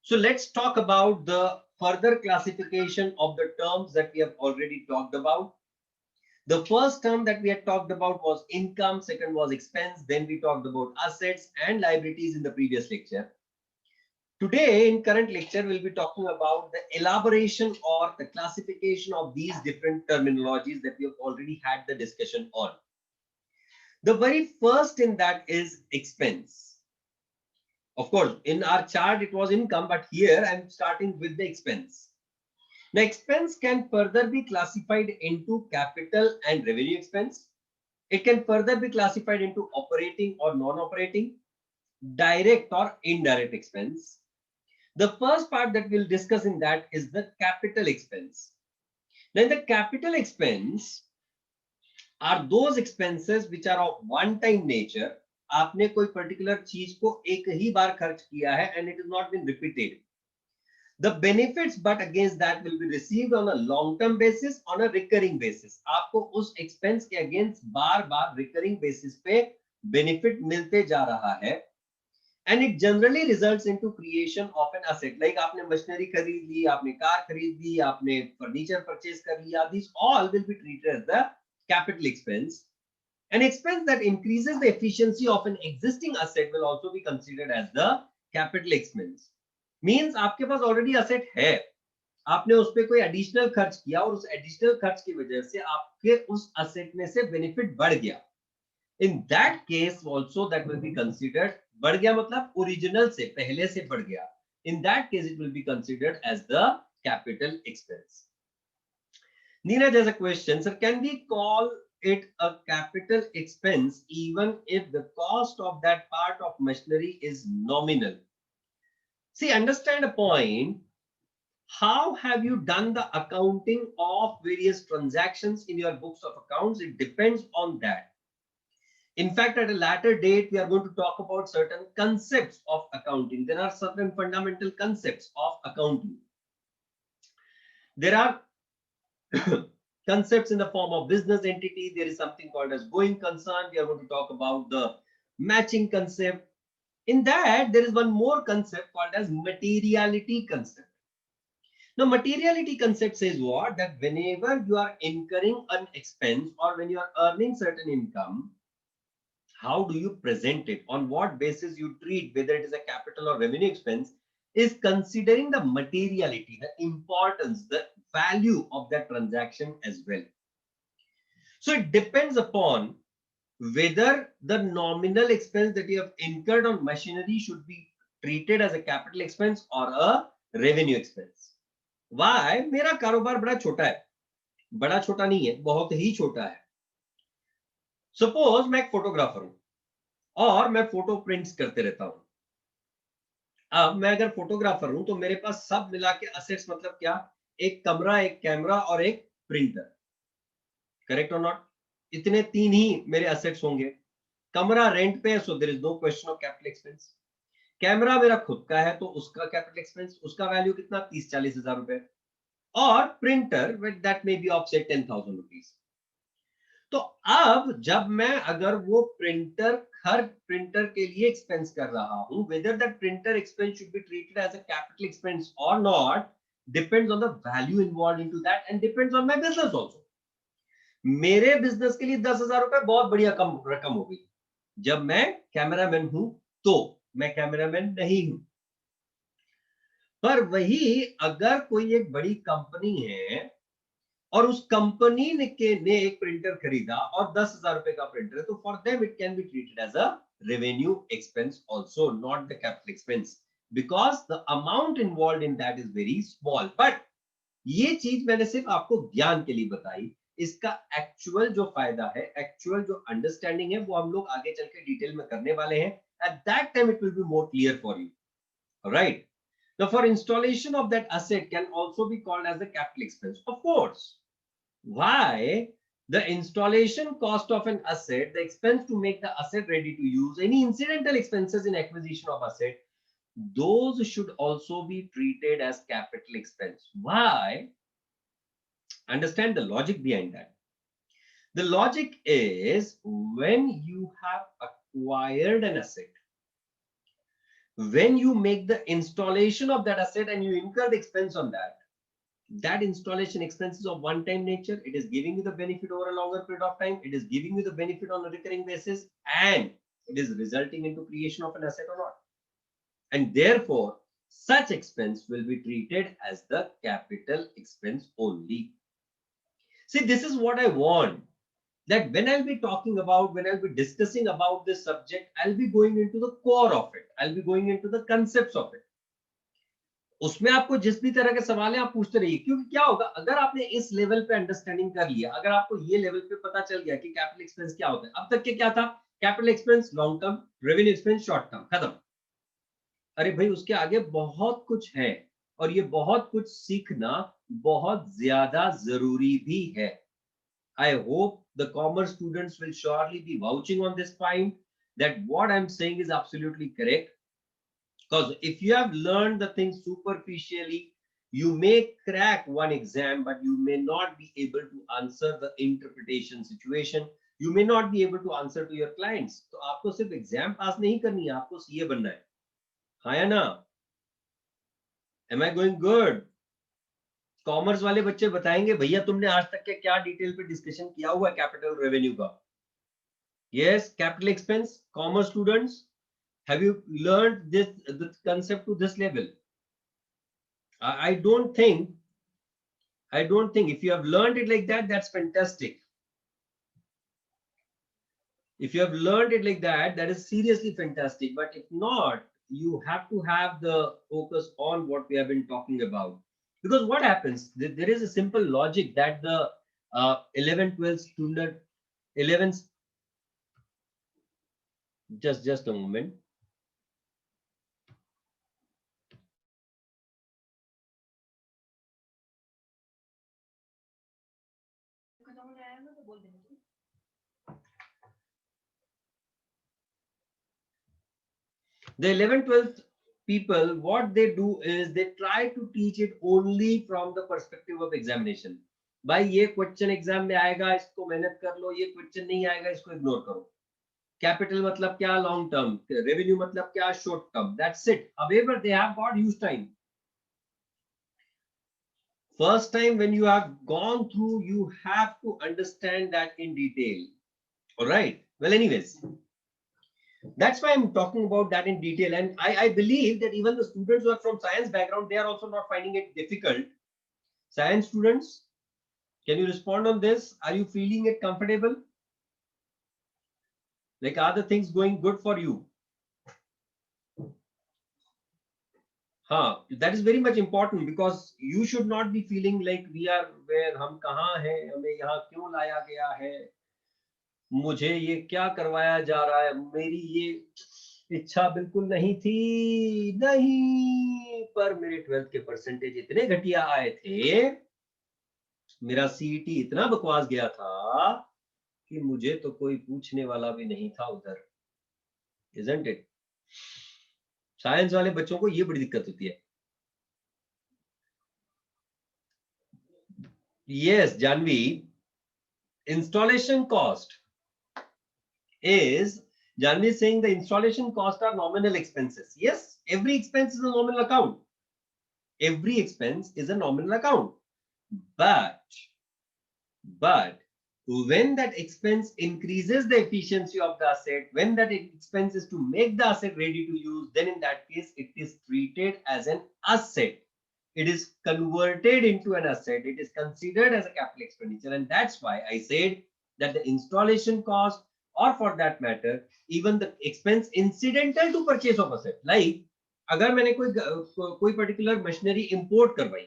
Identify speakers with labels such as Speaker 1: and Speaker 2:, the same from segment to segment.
Speaker 1: So let's talk about the further classification of the terms that we have already talked about. The first term that we had talked about was income, second was expense, then we talked about assets and liabilities in the previous lecture. Today, in current lecture, we'll be talking about the elaboration or the classification of these different terminologies that we have already had the discussion on. The very first in that is expense. Of course, in our chart, it was income, but here I'm starting with the expense. Now, expense can further be classified into capital and revenue expense. It can further be classified into operating or non-operating, direct or indirect expense. The first part that we'll discuss in that is the capital expense. Then the capital expense are those expenses which are of one time nature. आपने कोई particular चीज को एक ही बार खर्च किया है and it is not been repeated. The benefits but against that will be received on a long term basis, on a recurring basis. आपको उस expense के against बार बार recurring basis पे benefit मिलते जा रहा है. And it generally results into creation of an asset. Like आपने machinery खरीद ली, आपने कार खरीद ली, आपने फर्नीचर परचेज कर लिया. These all will be treated as the capital expense. An expense that increases the efficiency of an existing asset will also be considered as the capital expense. Means आपके पास already asset है, आपने उस पे कोई additional खर्च किया और उस additional खर्च की वजह से आपके उस asset में से benefit बढ़ गया. In that case also that will be considered, बढ़ गया मतलब original से पहले से बढ़ गया. In that case it will be considered as the capital expense. Neeraj has a question, sir, can we call it a capital expense even if the cost of that part of machinery is nominal? See, understand a point. How have you done the accounting of various transactions in your books of accounts? It depends on that. In fact, at a later date, we are going to talk about certain concepts of accounting. There are certain fundamental concepts of accounting. There are concepts in the form of business entity. There is something called as going concern. We are going to talk about the matching concept. In that, there is one more concept called as materiality concept. Now, materiality concept says what? That whenever you are incurring an expense or when you are earning certain income, how do you present it? On what basis you treat whether it is a capital or revenue expense is considering the materiality, the importance, the value of that transaction as well. So it depends upon whether the nominal expense that you have incurred on machinery should be treated as a capital expense or a revenue expense. Why? मेरा कारोबार बड़ा छोटा है, बड़ा छोटा नहीं है, बहुत ही छोटा है. सपोज मैं एक फोटोग्राफर हूं और मैं फोटो प्रिंट्स करते रहता हूं. अब मैं अगर फोटोग्राफर हूं तो मेरे पास सब मिला के असेट्स मतलब क्या? एक कमरा, एक कैमरा और एक प्रिंटर. करेक्ट और नॉट? इतने तीन ही मेरे असेट्स होंगे. कमरा रेंट पे है, so there is no question of capital expense. Camera मेरा खुद का है तो उसका कैपिटल एक्सपेंस, उसका वैल्यू कितना? 30-40 हजार रुपए. और printer that may be of से 10,000 रुपीज. तो अब जब मैं अगर वो प्रिंटर हर प्रिंटर के लिए एक्सपेंस कर रहा हूं, whether that printer expense should be treated as a capital expense or not depends on the value involved into that and depends on my business also. मेरे बिजनेस के लिए 10,000 रुपए बहुत बढ़िया कम रकम हो गई. जब मैं कैमरामैन हूं तो मैं कैमरामैन नहीं हूं. पर वही अगर कोई एक बड़ी कंपनी है और उस कंपनी ने एक प्रिंटर खरीदा और 10,000 रुपए का प्रिंटर है, तो for them it can be treated as a revenue expense also, not the capital expense, because the amount involve in that is very small. But ये चीज मैंने सिर्फ आपको ज्ञान के लिए बताई. इसका एक्चुअल जो फायदा है, एक्चुअल जो अंडरस्टैंडिंग है, वो हम लोग आगे चल के डिटेल में करने वाले हैं. At that time it will be more clear for you. Right? Now, for installation of that asset can also be called as the capital expense. Of course. Why? The installation cost of an asset, the expense to make the asset ready to use, any incidental expenses in acquisition of asset, those should also be treated as capital expense. Why? Understand the logic behind that. The logic is when you have acquired an asset, When you make the installation of that asset and you incur the expense on that, that installation expense is of one-time nature. It is giving you the benefit over a longer period of time. It is giving you the benefit on a recurring basis, and it is resulting into creation of an asset or not. And therefore, such expense will be treated as the capital expense only. See, this is what I want. That when I'll be talking about, when I'll be discussing about this subject, I'll be going into the core of it. I'll be going into the concepts of it. उसमें आपको जिस भी तरह के सवाल है आप पूछते रहिए, क्योंकि क्या होगा अगर आपने इस लेवल पे अंडरस्टैंडिंग कर लिया, अगर आपको ये लेवल पे पता चल गया कि कैपिटल एक्सपेंस क्या होता है, अब तक के क्या था, capital expense long term, revenue expense short term, खत्म। अरे भाई उसके आगे बहुत कुछ है और ये बहुत कुछ सीखना बहुत ज्यादा जरूरी भी है। I hope the commerce students will surely be vouching on this point that what I'm saying is absolutely correct. Because if you have learned the thing superficially, you may crack one exam, but you may not be able to answer the interpretation situation. You may not be able to answer to your clients. तो आपको सिर्फ exam पास नहीं करनी है, आपको CA बनना है। हाँ या ना? Am I going good? Commerce वाले बच्चे बताएंगे भैया तुमने आज तक के क्या डिटेल पे डिस्कशन किया हुआ है कैपिटल रेवेन्यू का? Yes, capital expense. Commerce students, have you learned this concept to this level? I don't think. I don't think if you have learned it like that, that's fantastic. If you have learned it like that, that is seriously fantastic. But if not, you have to have the focus on what we have been talking about. Because what happens, there is a simple logic that the 11, 12 student, 11, just a moment. The 11th 12th people, what they do is they try to teach it only from the perspective of examination. भाई ये question exam में आएगा, इसको मेहनत कर लो, ये question नहीं आएगा, इसको इग्नोर करो। कैपिटल मतलब क्या, लॉन्ग टर्म, रेवेन्यू मतलब क्या, short term, that's it. However, they have got huge time. First time when you have gone through, you have to understand that in detail. All right. Well, anyways, that's why I'm talking about that in detail. And I believe that even the students who are from science background, they are also not finding it difficult. Science students, can you respond on this? Are you feeling it comfortable? Like, are the things going good for you? That is very much important because you should not be feeling like we are where हम कहाँ हैं, हमें यहाँ क्यों लाया गया है, मुझे ये क्या करवाया जा रहा है, मेरी ये इच्छा बिल्कुल नहीं थी, नहीं, पर मेरे 12th के परसेंटेज इतने घटिया आए थे, मेरा सीईटी इतना बकवास गया था कि मुझे तो कोई पूछने वाला भी नहीं था उधर। Isn't it? साइंस वाले बच्चों को ये बड़ी दिक्कत होती है। Yes, Janvi, installation cost is, Janvi is saying the installation cost are nominal expenses. Yes, every expense is a nominal account. Every expense is a nominal account. But when that expense increases the efficiency of the asset, when that expense is to make the asset ready to use, then in that case, it is treated as an asset. It is converted into an asset. It is considered as a capital expenditure. And that's why I said that the installation cost, or for that matter, even the expense incidental to purchase of asset, like अगर मैंने कोई particular machinery import करवाई,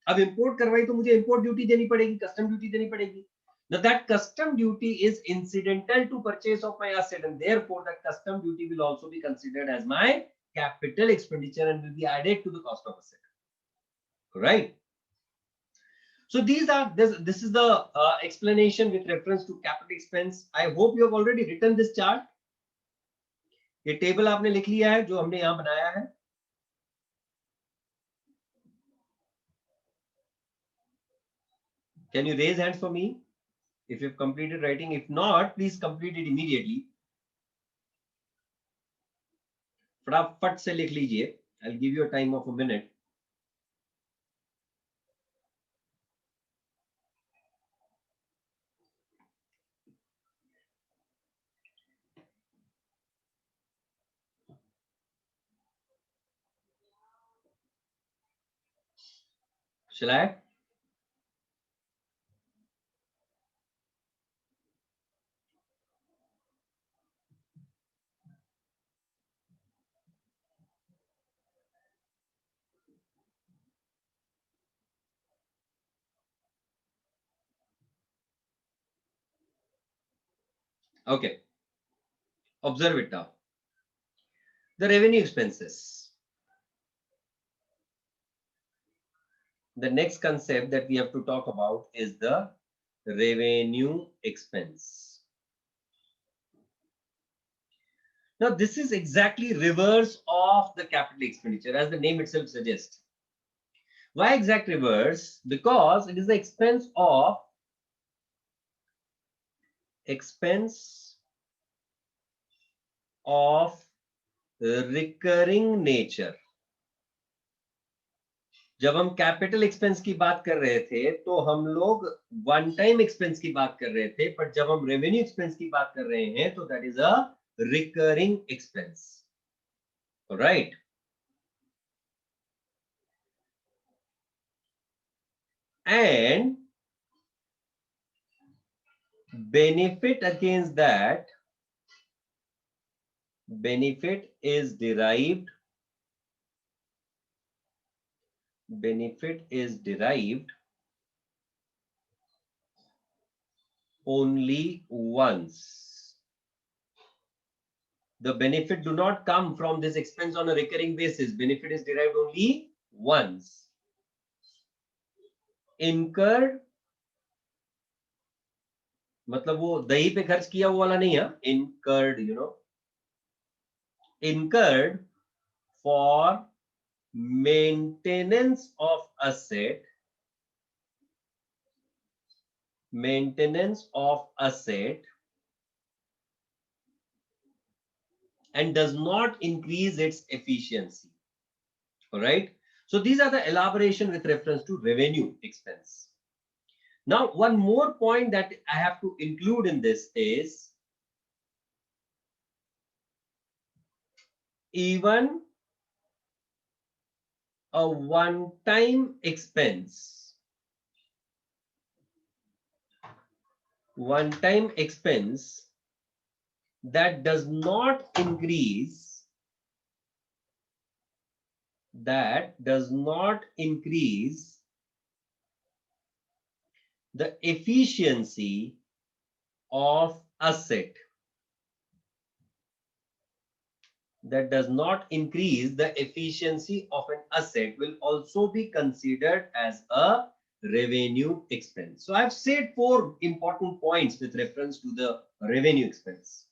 Speaker 1: अब import करवाई तो मुझे import duty देनी पड़ेगी, कस्टम ड्यूटी देनी पड़ेगी। Now that custom duty is incidental to purchase of my asset, and therefore that custom duty will also be considered as my capital expenditure and will be added to the cost of asset. Right? So this is the explanation with reference to capital expense. I hope you have already written this chart. ये table आपने लिख लिया है जो हमने यहाँ बनाया है। Can you raise hands for me if you've completed writing? If not, please complete it immediately. फटाफट से लिख लीजिए. I'll give you a time of a minute. Shall I? Okay. Observe it now. The revenue expenses. The next concept that we have to talk about is the revenue expense. Now, this is exactly reverse of the capital expenditure, as the name itself suggests. Why exact reverse? Because it is the expense of recurring nature. जब हम capital expense की बात कर रहे थे तो हम लोग वन टाइम एक्सपेंस की बात कर रहे थे, पर जब हम रेवेन्यू एक्सपेंस की बात कर रहे हैं तो that is a recurring expense. Right. And benefit against that, benefit is derived only once. The benefit do not come from this expense on a recurring basis. Benefit is derived only once. Incurred मतलब वो दही पे खर्च किया वो वाला नहीं है. Incurred, incurred for maintenance of asset, and does not increase its efficiency. All right. So these are the elaboration with reference to revenue expense. Now, one more point that I have to include in this is even a one-time expense that does not increase the efficiency of asset, will also be considered as a revenue expense. So I've said 4 important points with reference to the revenue expense.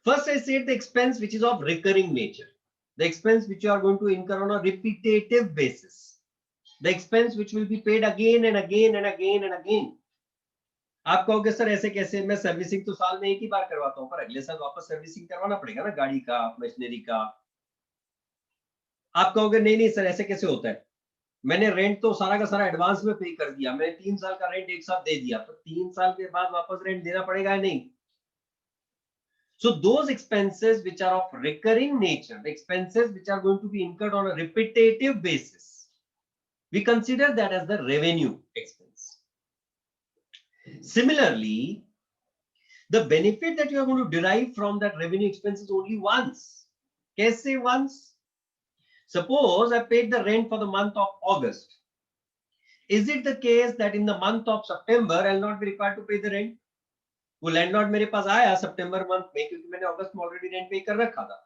Speaker 1: First, I said the expense which is of recurring nature, the expense which you are going to incur on a repetitive basis, the expense which will be paid again and again and again and again. आप कहोगे sir ऐसे कैसे, मैं servicing तो साल में एक ही बार करवाता हूं, पर अगले साल वापस सर्विसिंग करवाना पड़ेगा ना गाड़ी का, मशीनरी का. आप कहोगे नहीं नहीं सर ऐसे कैसे होता है, मैंने रेंट तो सारा का सारा एडवांस में पे कर दिया, मैंने 3 साल का रेंट एक साथ दे दिया, तो 3 साल के बाद वापस रेंट देना पड़ेगा या नहीं. So those expenses which are of recurring nature, the expenses which are going to be incurred on a repetitive basis, we consider that as the revenue expense. Similarly, the benefit that you are going to derive from that revenue expense is only once. Kaise once? Suppose I paid the rent for the month of August. Is it the case that in the month of September I will not be required to pay the rent? वो landlord मेरे पास आया सितंबर month में, क्योंकि मैंने अगस्त में already rent पे कर रखा था.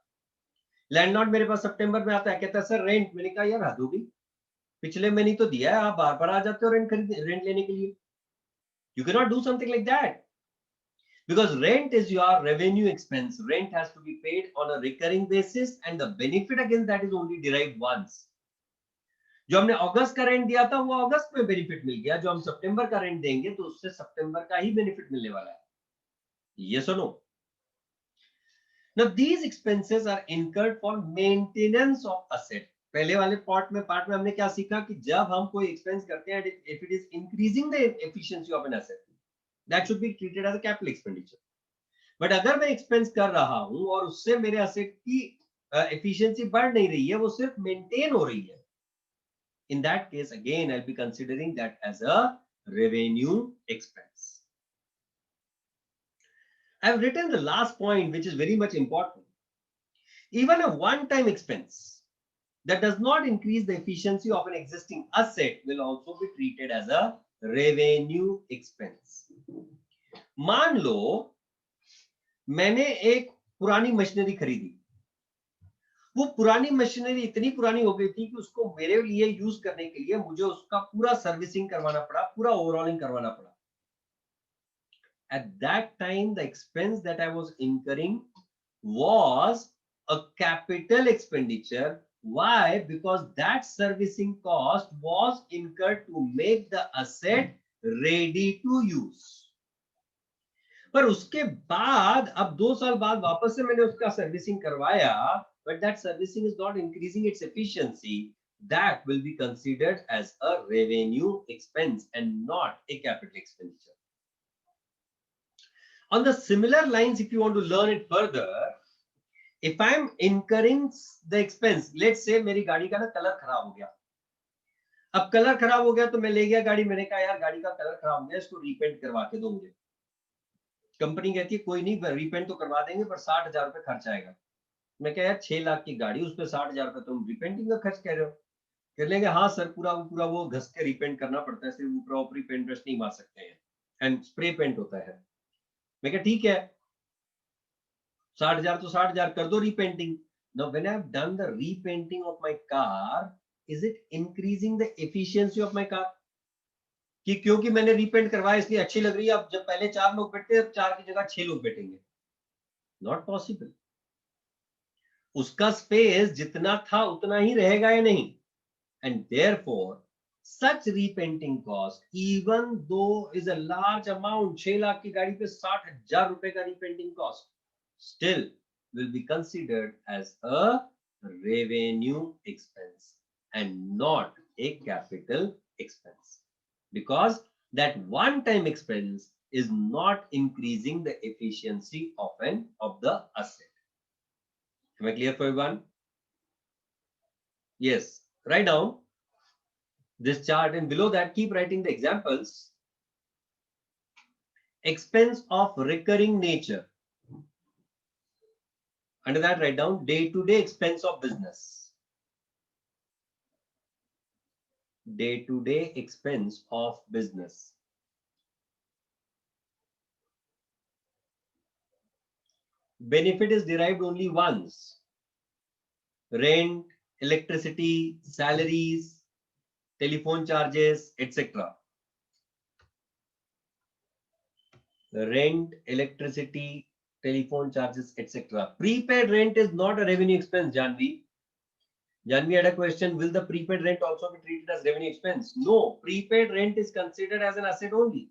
Speaker 1: लैंडलॉर्ड मेरे पास सितंबर में आता है, कहता है सर रेंट. मैंने कहा यार हद होगी, पिछले महीने तो दिया है, आप बार बार आ जाते हो रेंट लेने के लिए. You cannot do something like that, because rent is your revenue expense. Rent has to be paid on a recurring basis, and the benefit against that is only derived once. जो हमने अगस्त का rent दिया था वो अगस्त में benefit मिल गया, जो हम सितंबर का रेंट देंगे तो उससे सितंबर का ही बेनिफिट मिलने वाला है. Yes or no? Now these expenses are incurred for maintenance of asset. पहले वाले पार्ट में हमने क्या सीखा कि जब हम कोई एक्सपेंस करते हैं, if it is increasing the efficiency of an asset, that should be treated as a capital expenditure. But अगर मैं एक्सपेंस कर रहा हूं और उससे मेरे असेट की एफिशिएंसी बढ़ नहीं रही है, वो सिर्फ मेंटेन हो रही है, in that case again I'll be considering that as a revenue expense. I've written the last point, which is very much important. Even a one-time expense that does not increase the efficiency of an existing asset will also be treated as a revenue expense. मान लो मैंने एक पुरानी machinery खरीदी, वो पुरानी machinery इतनी पुरानी हो गई थी कि उसको मेरे लिए यूज करने के लिए मुझे उसका पूरा सर्विसिंग करवाना पड़ा, पूरा ओवरऑलिंग करवाना पड़ा. At that time the expense that I was incurring was a capital expenditure. Why? Because that servicing cost was incurred to make the asset ready to use. पर उसके बाद अब 2 साल बाद वापस से मैंने उसका सर्विसिंग करवाया, but that servicing is not increasing its efficiency. That will be considered as a revenue expense and not a capital expenditure. On the similar lines, if you want to learn it further, if I am incurring the expense, let's say मेरी गाड़ी का ना colour खराब हो गया. अब colour खराब हो गया तो मैं ले गया गाड़ी, मैंने कहा यार गाड़ी का कलर खराब हो गया, इसको रीपेंट करवा के दो मुझे. कंपनी कहती है कोई नहीं, रीपेंट तो करवा देंगे पर 60,000 रुपए खर्च आएगा. मैं कहा यार 6 लाख की गाड़ी, उस पर 60,000 रुपए तुम रीपेंटिंग का खर्च कह रहे हो. कह लेंगे हाँ सर, पूरा वो घस के रीपेंट करना पड़ता है, सिर्फ ऊपर ऊपरी पेंट ब्रश नहीं मार सकते हैं, एंड स्प्रे पेंट होता है. मैं कहा ठीक है, 60,000 तो 60,000 कर दो repainting. Now when I have done the repainting of my car, is it increasing the efficiency of my car? कि क्योंकि मैंने रीपेंट करवाया इसलिए अच्छी लग रही है, अब जब पहले 4 लोग बैठते हैं, अब 4 की जगह 6 लोग बैठेंगे. Not possible. उसका स्पेस जितना था उतना ही रहेगा या नहीं. And therefore such repainting cost, even though is a large amount, 6 lakh की गाड़ी पे 60,000 रुपए का repainting cost, still will be considered as a revenue expense and not a capital expense, because that one time expense is not increasing the efficiency of the asset. Am I clear for everyone? Yes. Write down this chart and below that keep writing the examples. Expense of recurring nature. Under that write down day-to-day expense of business. Day-to-day expense of business. Benefit is derived only once. Rent, electricity, salaries, telephone charges, etc. Rent, electricity, telephone charges, etc. Prepaid rent is not a revenue expense, Janvi. Janvi had a question, will the prepaid rent also be treated as revenue expense? No, prepaid rent is considered as an asset only.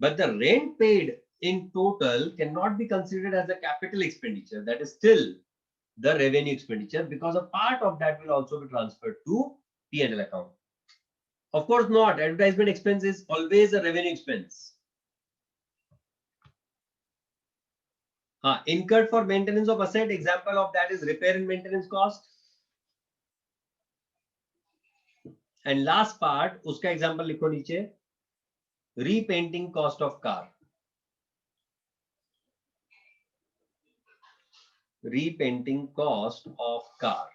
Speaker 1: But the rent paid in total cannot be considered as a capital expenditure. That is still the revenue expenditure, because a part of that will also be transferred to P&L account. Of course not. Advertisement expense is always a revenue expense. Incurred for maintenance of asset, example of that is repair and maintenance cost. And last part, उसका example लिखो नीचे, repainting cost of car. Repainting cost of car.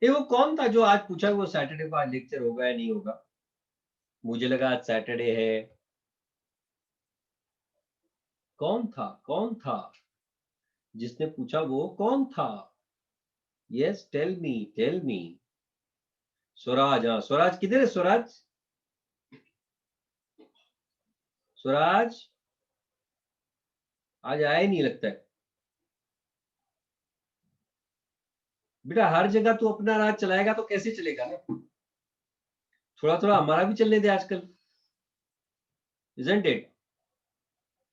Speaker 1: ये वो कौन था जो आज पूछा वो सैटरडे को आज लेक्चर होगा या नहीं होगा? मुझे लगा आज सैटरडे है. कौन था जिसने पूछा? वो कौन था? Yes, tell me. स्वराज. हाँ, स्वराज किधर है? स्वराज आज आया ही नहीं लगता है. बेटा हर जगह तू अपना राज चलाएगा तो कैसे चलेगा ना? थोड़ा हमारा भी चलने दे आजकल, isn't it?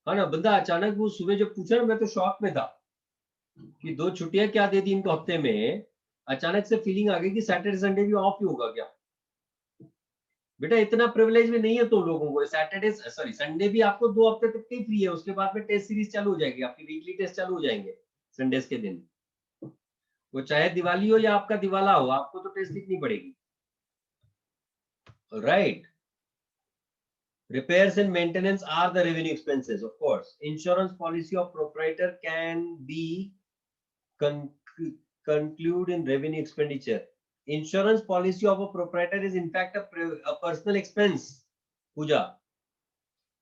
Speaker 1: हाँ ना, बंदा अचानक वो सुबह जब पूछा ना, मैं तो शॉक में था कि 2 छुट्टियां क्या दे दी इनको हफ्ते में। अचानक से फीलिंग आ गई कि सैटरडे संडे भी ऑफ ही होगा क्या। बेटा इतना प्रिविलेज में नहीं है तुम लोगों को। सैटरडे सॉरी संडे भी आपको 2 हफ्ते तक ही फ्री है, उसके बाद में टेस्ट सीरीज चालू हो जाएगी, आपकी वीकली टेस्ट चालू हो जाएंगे संडेज के दिन। वो चाहे दिवाली हो या आपका दिवाला हो, आपको तो टेस्ट लिखनी पड़ेगी, right. Repairs and maintenance are the revenue expenses, of course. Insurance policy of proprietor can be con conclude in revenue expenditure. Insurance policy of a proprietor is in fact a personal expense. Puja.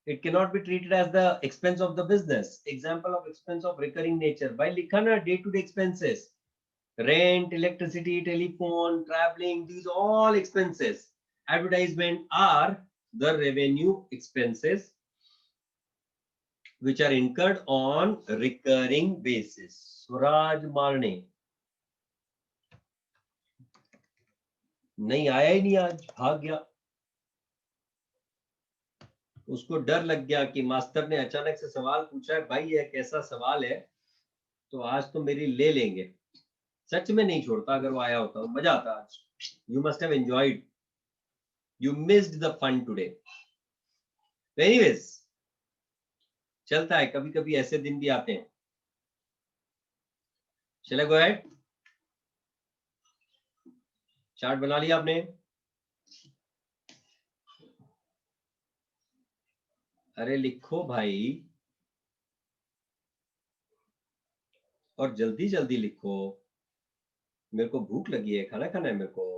Speaker 1: It cannot be treated as the expense of the business. Example of expense of recurring nature. By likhana day-to-day expenses, rent, electricity, telephone, traveling, these all expenses. Advertisement are the revenue expenses which are incurred on recurring basis. Suraj Marne नहीं आया ही नहीं, आज भाग गया। उसको डर लग गया कि मास्टर ने अचानक से सवाल पूछा है, भाई ये कैसा सवाल है, तो आज तो मेरी ले लेंगे। सच में नहीं छोड़ता, अगर वो आया होता मजा आता आज। You must have enjoyed, you missed the fun today. Anyways, चलता है, कभी कभी ऐसे दिन भी आते हैं। चले गो हेड, चार्ट बना लिया आपने? अरे लिखो भाई, और जल्दी जल्दी लिखो, मेरे को भूख लगी है, खाना खाना है मेरे को।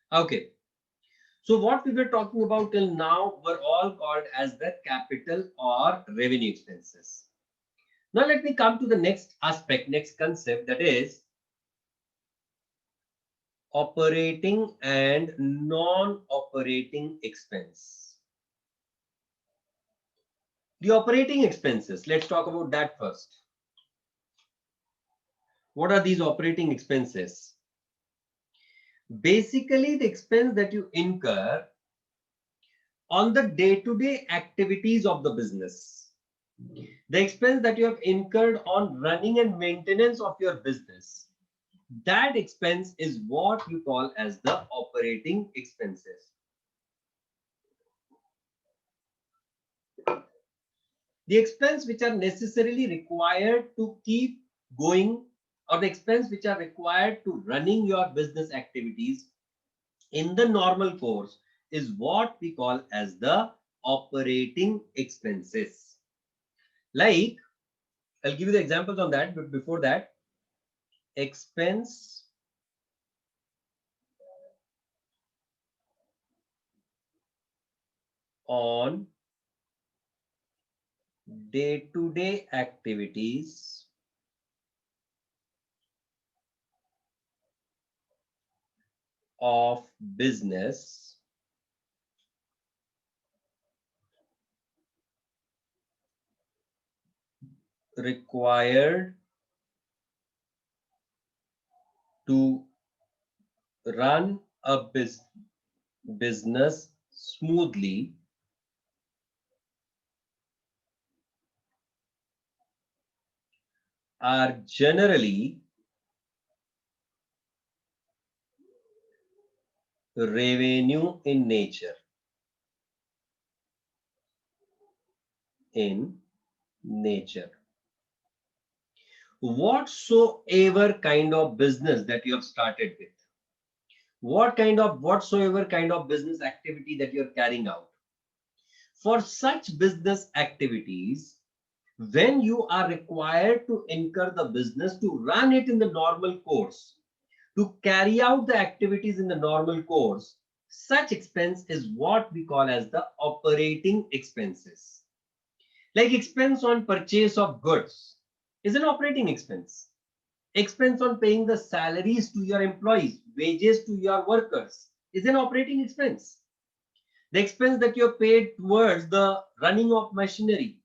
Speaker 1: Okay. So what we were talking about till now were all called as the capital or revenue expenses. Now let me come to the next aspect, next concept, that is operating and non-operating expense. The operating expenses, let's talk about that first. What are these operating expenses? Basically, the expense that you incur on the day-to-day activities of the business. The expense that you have incurred on running and maintenance of your business, that expense is what you call as the operating expenses. The expense which are necessarily required to keep going, or the expense which are required to running your business activities in the normal course, is what we call as the operating expenses. Like, I'll give you the examples on that, but before that, expense on day-to-day activities of business required to run a business smoothly are generally revenue in nature. In nature. Whatsoever kind of business that you have started with, whatsoever kind of business activity that you're carrying out, for such business activities, When you are required to incur the business to run it in the normal course, to carry out the activities in the normal course, such expense is what we call as the operating expenses. Like expense on purchase of goods is an operating expense. Expense on paying the salaries to your employees, wages to your workers is an operating expense. The expense that you're paid towards the running of machinery,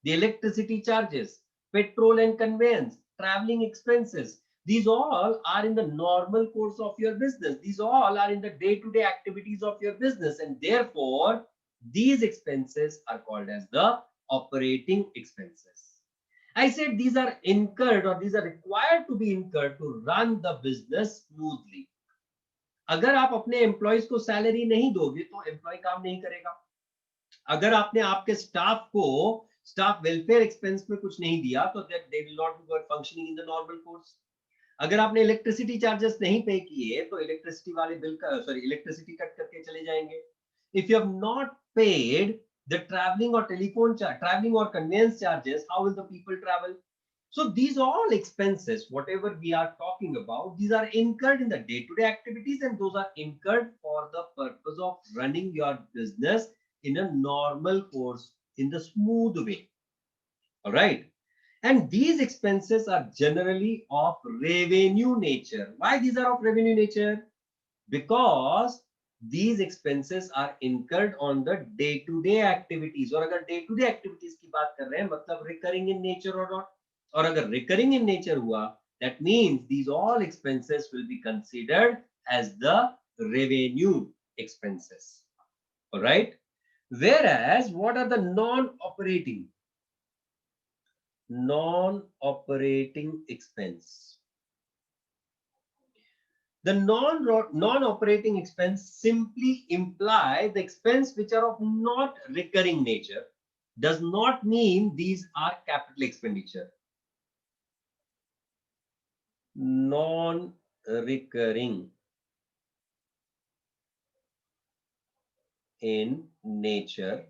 Speaker 1: the electricity charges, petrol and conveyance, traveling expenses, these all are in the normal course of your business. These all are in the day-to-day activities of your business, and therefore these expenses are called as the operating expenses. I said these are incurred or these are required to be incurred to run the business smoothly. अगर आप अपने employees को salary नहीं दोगे तो employ काम नहीं करेगा. अगर आपने आपके स्टाफ को स्टाफ वेलफेयर एक्सपेंस में कुछ नहीं दिया तो that they will not be functioning in the normal course. अगर आपने इलेक्ट्रिसिटी चार्जेस नहीं पे किए तो इलेक्ट्रिसिटी वाले बिल का इलेक्ट्रिसिटी कट करके चले जाएंगे. If you have not paid the traveling or telephone traveling or conveyance charges, how will the people travel? So these all expenses, whatever we are talking about, these are incurred in the day-to-day activities, and those are incurred for the purpose of running your business in a normal course, in the smooth way. All right. And these expenses are generally of revenue nature. Why these are of revenue nature? Because these expenses are incurred on the day-to-day activities. और अगर day-to-day activities की बात कर रहे हैं मतलब recurring in nature or not. और अगर recurring in nature हुआ, that means these all expenses will be considered as the revenue expenses. All right. Whereas what are the non-operating expense? The non-operating expense simply imply the expense which are of not recurring nature. Does not mean these are capital expenditure. Non-recurring in nature,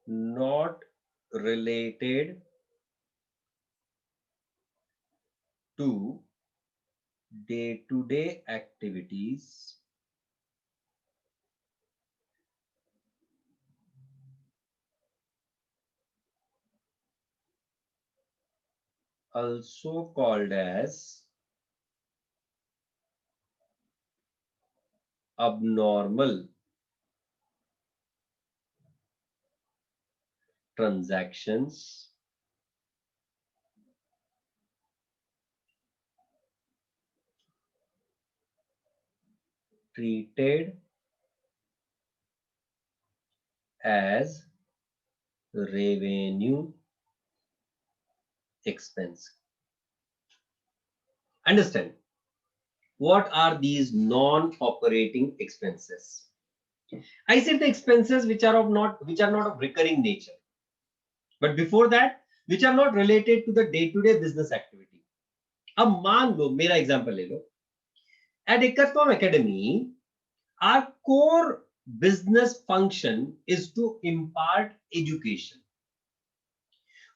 Speaker 1: not related to day-to-day activities, also called as abnormal transactions, treated as revenue expense. Understand, what are these non-operating expenses? I said the expenses which are not of recurring nature, but before that which are not related to the day-to-day business activity. अब मान लो, मेरा example ले लो. At Ekatvam Academy, our core business function is to impart education.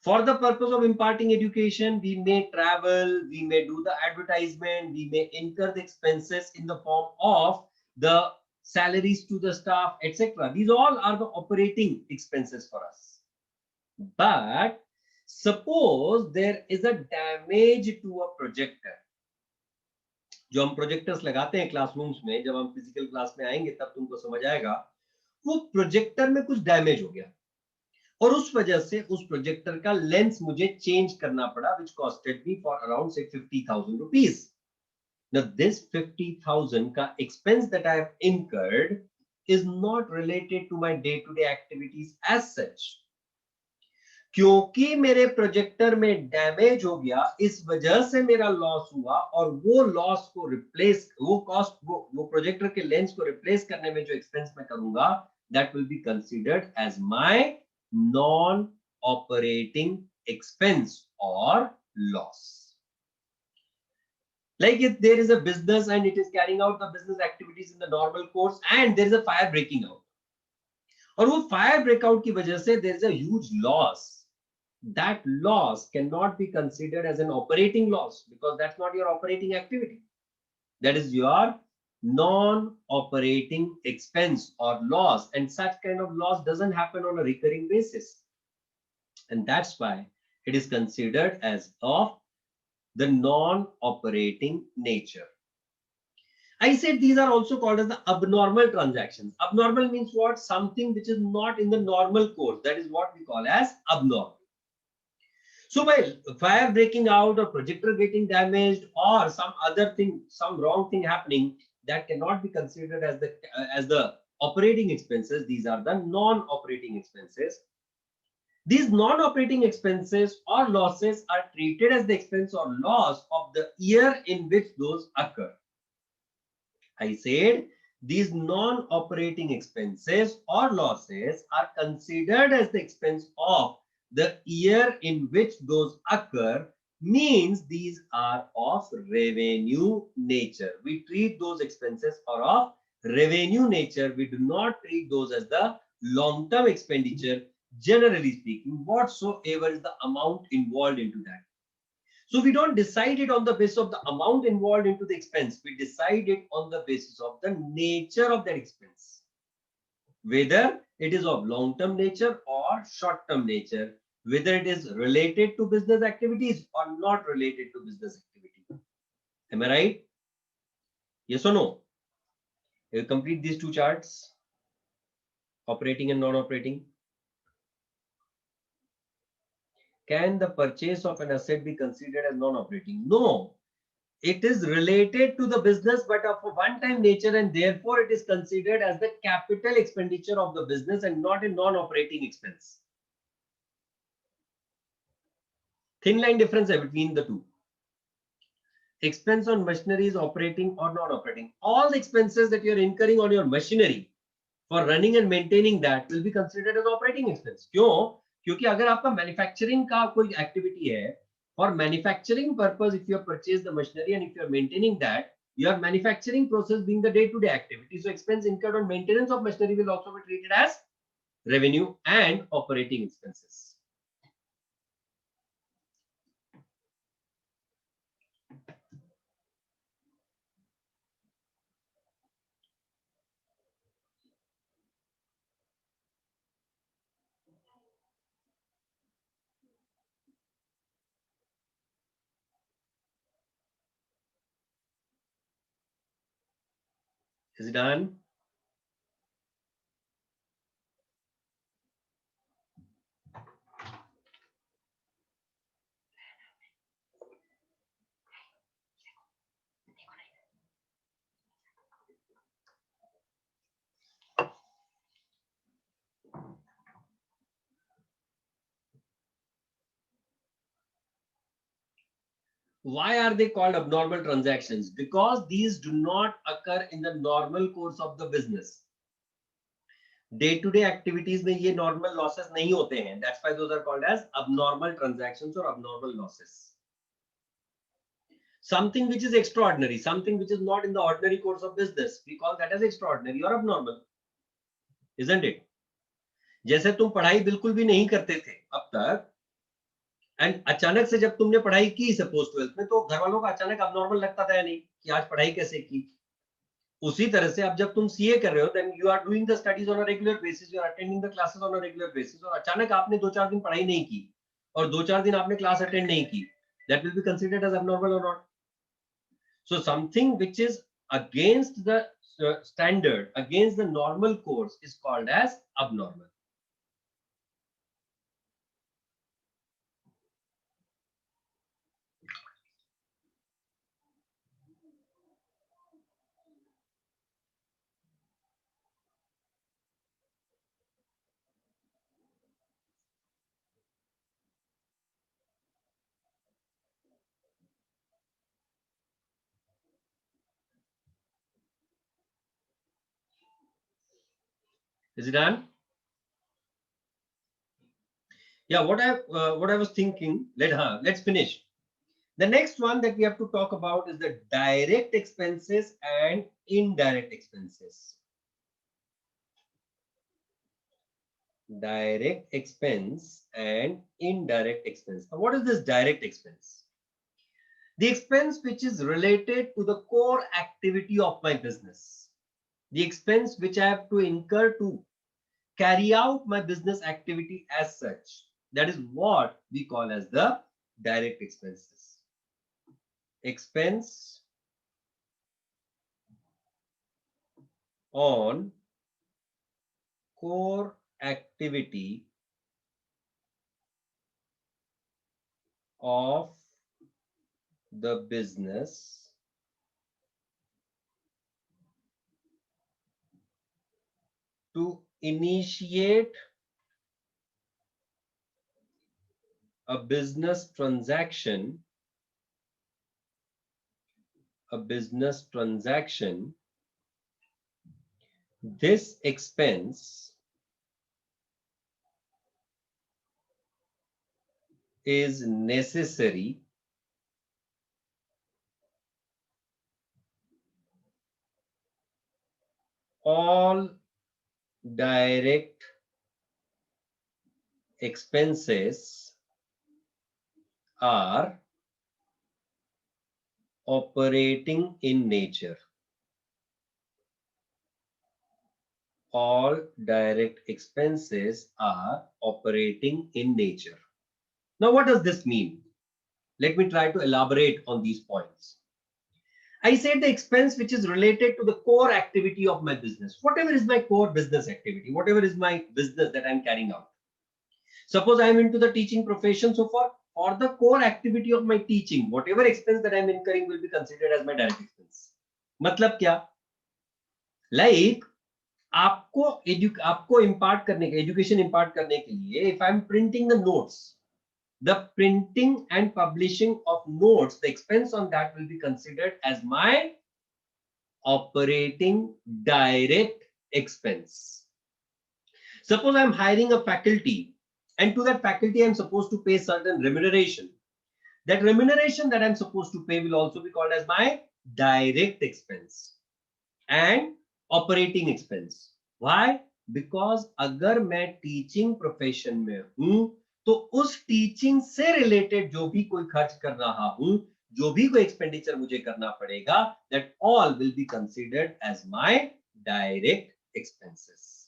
Speaker 1: For the purpose of imparting education, we may travel, we may do the advertisement, we may incur the expenses in the form of the salaries to the staff, etc. These all are the operating expenses for us. But suppose there is a damage to a projector. जो हम projectors लगाते हैं classrooms में, जब हम physical class में आएंगे तब तुमको समझ आएगा, वो प्रोजेक्टर में कुछ डैमेज हो गया और उस वजह से उस प्रोजेक्टर का लेंस मुझे चेंज करना पड़ा, which costed me for around say 50,000 rupees. Now this 50,000 का expense that I have incurred is not related to my day-to-day activities as such. क्योंकि मेरे प्रोजेक्टर में डैमेज हो गया, इस वजह से मेरा लॉस हुआ और वो लॉस को रिप्लेस, वो कॉस्ट, वो प्रोजेक्टर के लेंस को रिप्लेस करने में जो एक्सपेंस मैं करूंगा, that will be considered as my non operating expense और loss. Like if there is a business and it is carrying out the business activities in the normal course and there is a fire breaking out, और वो fire breakout की वजह से there is a huge loss. That loss cannot be considered as an operating loss because that's not your operating activity. That is your non-operating expense or loss, and such kind of loss doesn't happen on a recurring basis, and that's why it is considered as of the non-operating nature. I said these are also called as the abnormal transactions. Abnormal means what? Something which is not in the normal course. That is what we call as abnormal. So by fire breaking out or projector getting damaged or some other thing, some wrong thing happening, that cannot be considered as the operating expenses. These are the non-operating expenses. These non-operating expenses or losses are treated as the expense or loss of the year in which those occur. I said these non-operating expenses or losses are considered as the expense of the year in which those occur, means these are of revenue nature. We treat those expenses are of revenue nature. We do not treat those as the long-term expenditure, generally speaking, whatsoever is the amount involved into that. So we don't decide it on the basis of the amount involved into the expense. We decide it on the basis of the nature of that expense, whether it is of long-term nature or short-term nature, whether it is related to business activities or not related to business activity. Am I right? Yes or no? You complete these two charts, operating and non-operating. Can the purchase of an asset be considered as non-operating? No. It is related to the business but of a one-time nature, and therefore it is considered as the capital expenditure of the business and not a non-operating expense. Thin line difference between the two. Expense on machinery is operating or non-operating. All the expenses that you are incurring on your machinery for running and maintaining that will be considered as operating expense. क्यों? क्योंकि अगर आपका manufacturing का कोई activity है, for manufacturing purpose, if you have purchased the machinery and if you are maintaining that, your manufacturing process being the day-to-day activity, so expense incurred on maintenance of machinery will also be treated as revenue and operating expenses. Is it done? Why are they called abnormal transactions? Because these do not occur in the normal course of the business. Day-to-day activities में ये normal losses नहीं होते हैं. That's why those are called as abnormal transactions or abnormal losses. Something which is extraordinary, something which is not in the ordinary course of business, we call that as extraordinary or abnormal, isn't it? जैसे तुम पढ़ाई बिल्कुल भी नहीं करते थे अब तक, एंड अचानक से जब तुमने पढ़ाई की सपोज 12th में, तो घर वालों को अचानक अबनॉर्मल लगता था या नहीं कि आज पढ़ाई कैसे की. उसी तरह से अब जब तुम सीए कर रहे हो, then you are doing the studies on a regular basis, you are attending the classes on a regular basis, और अचानक आपने 2-4 दिन पढ़ाई नहीं की और 2-4 दिन आपने क्लास अटेंड नहीं की, that will be considered as abnormal और not. So something which is against the standard, against the normal course, is called as abnormal. Is it done? Yeah, what I was thinking, let's finish. The next one that we have to talk about is the direct expenses and indirect expenses. direct expense and indirect expense. Now, what is this direct expense? The expense which is related to the core activity of my business. The expense which I have to incur to carry out my business activity as such. That is what we call as the direct expenses. Expense on core activity of the business to initiate a business transaction, this expense is necessary all direct expenses are operating in nature. All direct expenses are operating in nature. Now, what does this mean? Let me try to elaborate on these points. I said the expense which is related to the core activity of my business. Whatever is my core business activity, whatever is my business that I'm carrying out. Suppose I'm into the teaching profession, so for the core activity of my teaching, whatever expense that I'm incurring will be considered as my direct expense. मतलब क्या? Like आपको impart करने के education impart करने के लिए if I am printing the notes the printing and publishing of notes, the expense on that will be considered as my operating direct expense. Suppose I'm hiring a faculty and to that faculty I'm supposed to pay certain remuneration. That remuneration that I'm supposed to pay will also be called as my direct expense and operating expense. Why? Because अगर मैं teaching profession में हूं तो उस teaching से related जो भी कोई खर्च कर रहा हूं, जो भी कोई एक्सपेंडिचर मुझे करना पड़ेगा, that all will be considered as my direct expenses.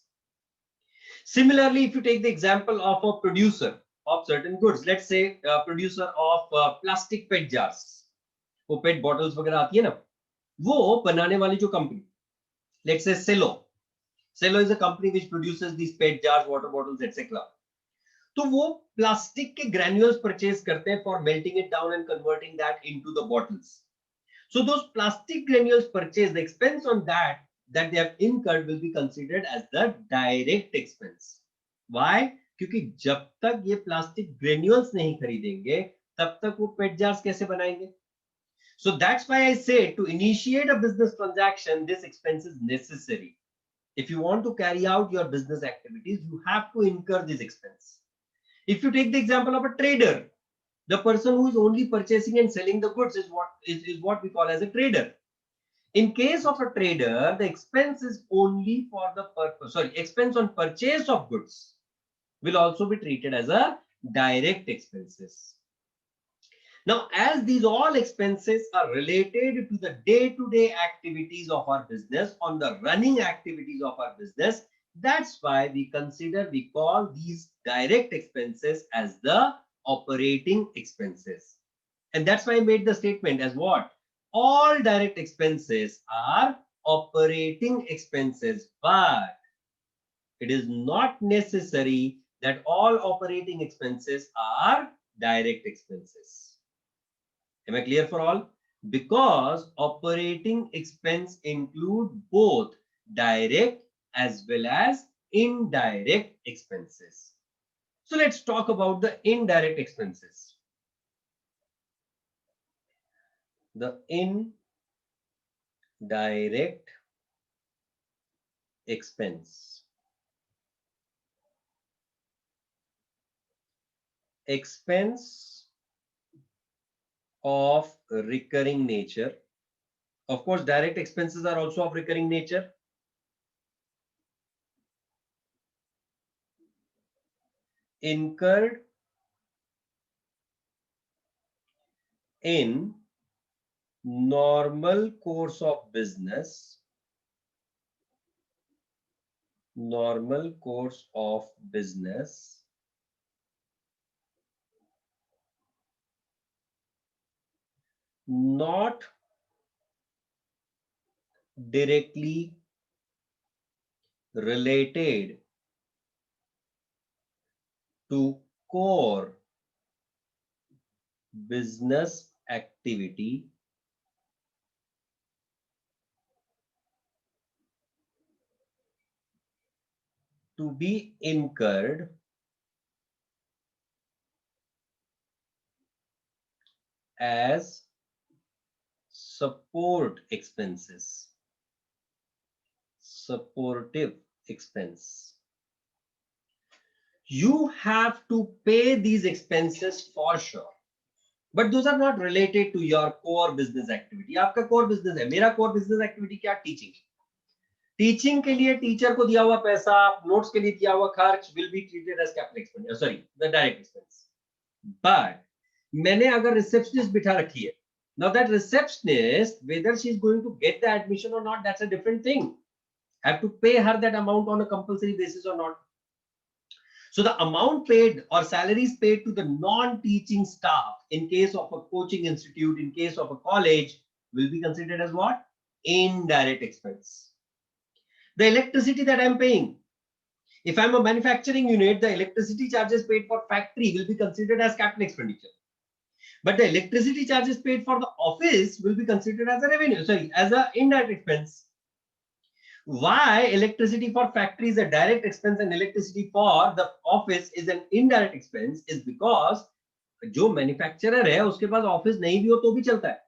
Speaker 1: Similarly, if you take the example of a producer of certain goods, let's say a producer of plastic pet jars, वो पेट बॉटल्स वगैरह आती है ना, वो बनाने वाली जो company, let's say Cello is a company which produces these PET jars, water bottles, etc. तो वो प्लास्टिक के granules purchase करते हैं for melting it down and converting that into the bottles. So those plastic granules purchase, the expense on that they have incurred will be considered as the direct expense. Why? क्योंकि जब तक ये plastic granules नहीं खरीदेंगे तब तक वो PET jars कैसे बनाएंगे? So that's why I say to initiate a business transaction, this expense is necessary. If you want to carry out your business activities, you have to incur this expense. If you take the example of a trader, the person who is only purchasing and selling the goods is what we call as a trader. In case of a trader, the expense is only for the purpose, expense on purchase of goods will also be treated as a direct expenses. Now, as these all expenses are related to the day-to-day activities of our business, on the running activities of our business, that's why we call these direct expenses as the operating expenses. And that's why I made the statement as what? All direct expenses are operating expenses, but it is not necessary that all operating expenses are direct expenses. Am I clear for all? Because operating expense include both direct as well as indirect expenses. So let's talk about the indirect expenses. The indirect expense. Expense of recurring nature. Of course, direct expenses are also of recurring nature. incurred in normal course of business, normal course of business, not directly related to core business activity, to be incurred as support expenses, supportive expense. You have to pay these expenses for sure, but those are not related to your core business activity. आपका core business है, मेरा core business activity क्या? Teaching. Teaching के लिए teacher को दिया हुआ पैसा, नोट्स के लिए दिया हुआ खर्च will be treated as capital expenditure, sorry the direct expense. But मैंने अगर रिसेप्शनिस्ट बिठा रखी है, now that receptionist, whether she is going to get the admission or not, that's a different thing. I have to pay her that amount on a compulsory basis or not. So the amount paid or salaries paid to the non-teaching staff in case of a coaching institute, in case of a college, will be considered as what? Indirect expense. The electricity that I'm paying, if I'm a manufacturing unit, the electricity charges paid for factory will be considered as capital expenditure. But the electricity charges paid for the office will be considered as a revenue, sorry, as an indirect expense. Why electricity for factory is a direct expense and electricity for the office is an indirect expense is because जो manufacturer है उसके पास office नहीं भी हो तो भी चलता है,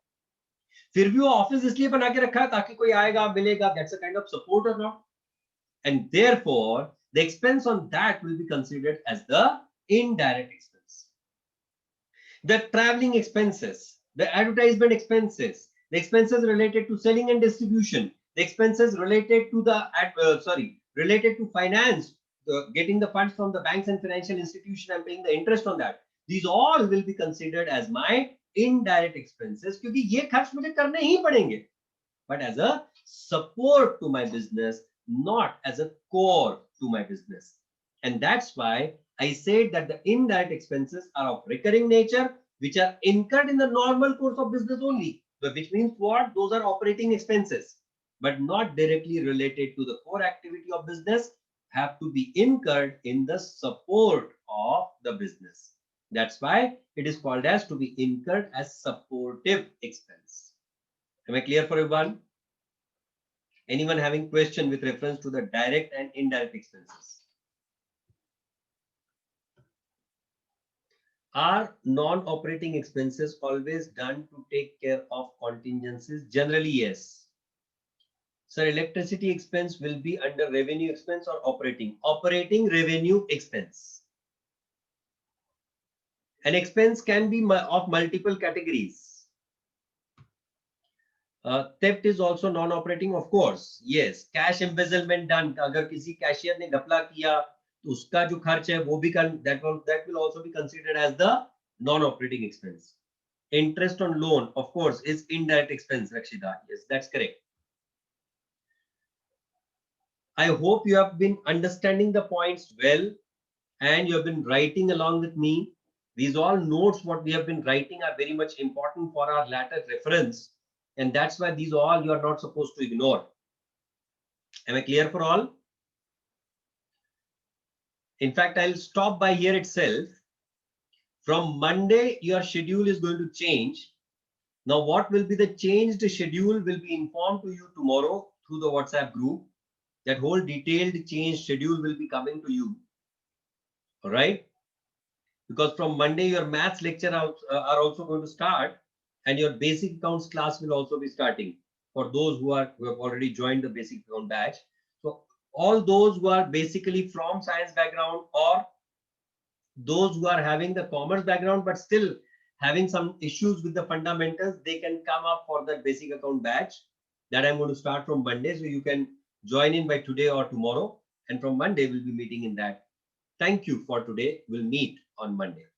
Speaker 1: फिर भी वो office इसलिए बना के रखा है ताकि कोई आएगा मिलेगा, that's a kind of support or not, and therefore the expense on that will be considered as the indirect expense. The traveling expenses, the advertisement expenses, the expenses related to selling and distribution, the expenses related to the related to finance, getting the funds from the banks and financial institution and paying the interest on that. These all will be considered as my indirect expenses क्योंकि ये खर्च मुझे करने ही पड़ेंगे, but as a support to my business, not as a core to my business. And that's why I said that the indirect expenses are of recurring nature, which are incurred in the normal course of business only, which means what? Those are operating expenses, but not directly related to the core activity of business, have to be incurred in the support of the business. That's why it is called as to be incurred as supportive expense. Am I clear for everyone? Anyone having question with reference to the direct and indirect expenses? Are non-operating expenses always done to take care of contingencies? Generally, yes. Sir, electricity expense will be under revenue expense or operating? Operating revenue expense. An expense can be of multiple categories. Theft is also non-operating, of course. Yes, cash embezzlement done. अगर किसी cashier ने घपला किया तो उसका जो खर्च है वो भी that will also be considered as the non-operating expense. Interest on loan, of course, is indirect expense, Rakshita. Yes, that's correct. I hope you have been understanding the points well and you have been writing along with me. These all notes what we have been writing are very much important for our later reference, and that's why these all you are not supposed to ignore. Am I clear for all? In fact, I'll stop by here itself. From Monday, your schedule is going to change. Now, what will be the changed schedule will be informed to you tomorrow through the WhatsApp group. That whole detailed change schedule will be coming to you. All right. Because from Monday, your maths lecture are also going to start and your basic accounts class will also be starting for those who have already joined the basic account batch. So all those who are basically from science background or those who are having the commerce background but still having some issues with the fundamentals, they can come up for that basic account batch that I'm going to start from Monday. So you can join in by today or tomorrow, and from Monday we'll be meeting in that. Thank you for today. We'll meet on Monday.